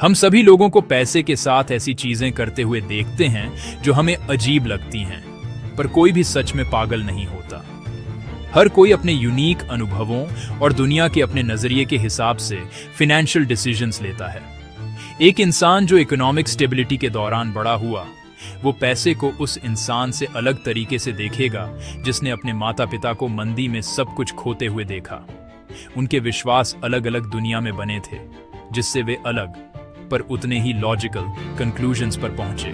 हम सभी लोगों को पैसे के साथ ऐसी चीजें करते हुए देखते हैं जो हमें अजीब लगती हैं, पर कोई भी सच में पागल नहीं होता। हर कोई अपने यूनिक अनुभवों और दुनिया के अपने नजरिए के हिसाब से फाइनेंशियल डिसीजंस लेता है। एक इंसान जो इकोनॉमिक स्टेबिलिटी के दौरान बड़ा हुआ, वो पैसे को उस इंसान से अलग तरीके से देखेगा जिसने अपने माता पिता को मंदी में सब कुछ खोते हुए देखा। उनके विश्वास अलग अलग दुनिया में बने थे, जिससे वे अलग पर उतने ही लॉजिकल कंक्लूजन्स पर पहुंचे।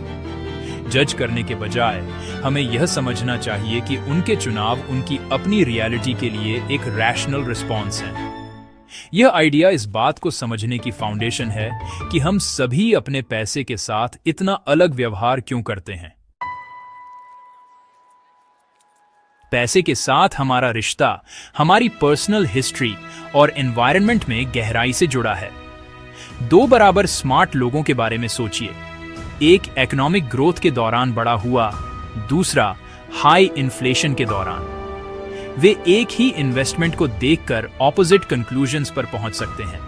जज करने के बजाय हमें यह समझना चाहिए कि उनके चुनाव उनकी अपनी रियलिटी के लिए एक रैशनल रिस्पॉन्स है। यह आइडिया इस बात को समझने की फाउंडेशन है कि हम सभी अपने पैसे के साथ इतना अलग व्यवहार क्यों करते हैं। पैसे के साथ हमारा रिश्ता हमारी पर्सनल हिस्ट्री और एनवायरनमेंट में गहराई से जुड़ा है। दो बराबर स्मार्ट लोगों के बारे में सोचिए। एक इकोनॉमिक ग्रोथ के दौरान बड़ा हुआ, दूसरा हाई इन्फ्लेशन के दौरान। वे एक ही इन्वेस्टमेंट को देखकर ऑपोजिट कंक्लूजन्स पर पहुंच सकते हैं।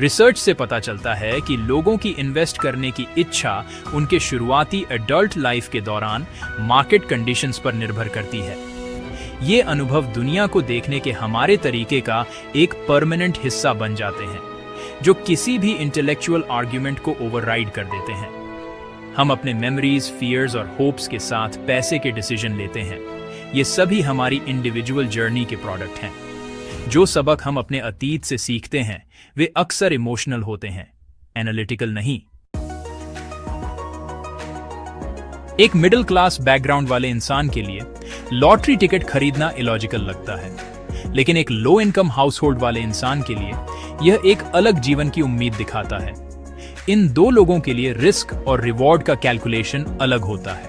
रिसर्च से पता चलता है कि लोगों की इन्वेस्ट करने की इच्छा उनके शुरुआती एडल्ट लाइफ के दौरान मार्केट कंडीशंस पर निर्भर करती है। ये अनुभव दुनिया को देखने के हमारे तरीके का एक परमानेंट हिस्सा बन जाते हैं, जो किसी भी इंटेलेक्चुअल आर्ग्यूमेंट को ओवरराइड कर देते हैं। हम अपने मेमोरीज, फियर्स और होप्स के साथ पैसे के डिसीजन लेते हैं। ये सभी हमारी इंडिविजुअल जर्नी के प्रोडक्ट हैं। जो सबक हम अपने अतीत से सीखते हैं वे अक्सर इमोशनल होते हैं, एनालिटिकल नहीं। एक मिडिल क्लास बैकग्राउंड वाले इंसान के लिए लॉटरी टिकट खरीदना इलॉजिकल लगता है, लेकिन एक लो इनकम हाउस होल्ड वाले इंसान के लिए यह एक अलग जीवन की उम्मीद दिखाता है। इन दो लोगों के लिए रिस्क और रिवॉर्ड का कैलकुलेशन अलग होता है।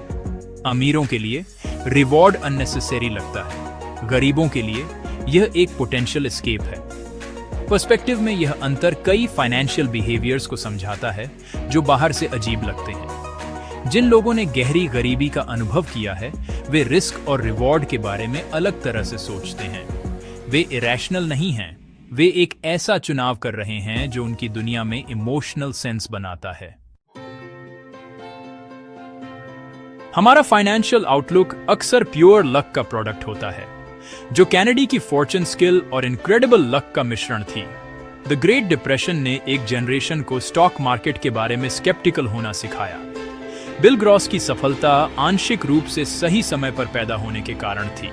अमीरों के लिए रिवॉर्ड अननेसेसरी लगता है, गरीबों के लिए यह एक पोटेंशियल एस्केप है। पर्सपेक्टिव में यह अंतर कई फाइनेंशियल बिहेवियर्स को समझाता है जो बाहर से अजीब लगते हैं। जिन लोगों ने गहरी गरीबी का अनुभव किया है, वे रिस्क और रिवॉर्ड के बारे में अलग तरह से सोचते हैं। वे इरेशनल नहीं हैं, वे एक ऐसा चुनाव कर रहे हैं जो उनकी दुनिया में इमोशनल सेंस बनाता है। हमारा फाइनेंशियल आउटलुक अक्सर प्योर लक का प्रोडक्ट होता है, जो कैनेडी की फॉर्चून स्किल और इनक्रेडिबल लक का मिश्रण थी। द ग्रेट डिप्रेशन ने एक जनरेशन को स्टॉक मार्केट के बारे में स्केप्टिकल होना सिखाया। बिल ग्रॉस की सफलता आंशिक रूप से सही समय पर पैदा होने के कारण थी।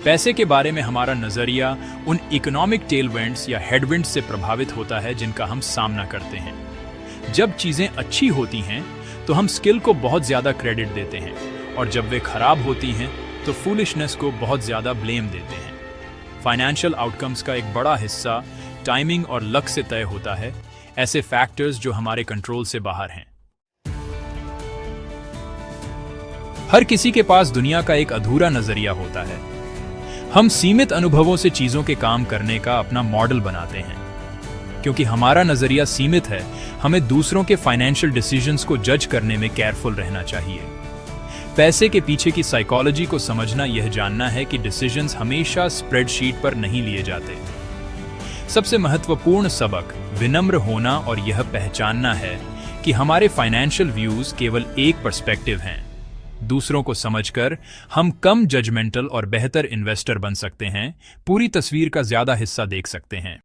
पैसे के बारे में हमारा नजरिया उन इकोनॉमिक टेलविंड्स या हेडविंड्स से प्रभावित होता है जिनका हम सामना करते हैं। जब चीजें अच्छी होती हैं तो हम स्किल को बहुत ज्यादा क्रेडिट देते हैं, और जब वे खराब होती हैं तो फूलिशनेस को बहुत ज्यादा ब्लेम देते हैं। फाइनेंशियल आउटकम्स का एक बड़ा हिस्सा टाइमिंग और लक से तय होता है, ऐसे फैक्टर्स जो हमारे कंट्रोल से बाहर हैं। हर किसी के पास दुनिया का एक अधूरा नजरिया होता है। हम सीमित अनुभवों से चीजों के काम करने का अपना मॉडल बनाते हैं। क्योंकि हमारा नजरिया सीमित है, हमें दूसरों के फाइनेंशियल डिसीजंस को जज करने में केयरफुल रहना चाहिए। पैसे के पीछे की साइकोलॉजी को समझना यह जानना है कि डिसीजंस हमेशा स्प्रेडशीट पर नहीं लिए जाते। सबसे महत्वपूर्ण सबक विनम्र होना और यह पहचानना है कि हमारे फाइनेंशियल व्यूज केवल एक पर्सपेक्टिव हैं। दूसरों को समझकर हम कम जजमेंटल और बेहतर इन्वेस्टर बन सकते हैं, पूरी तस्वीर का ज्यादा हिस्सा देख सकते हैं।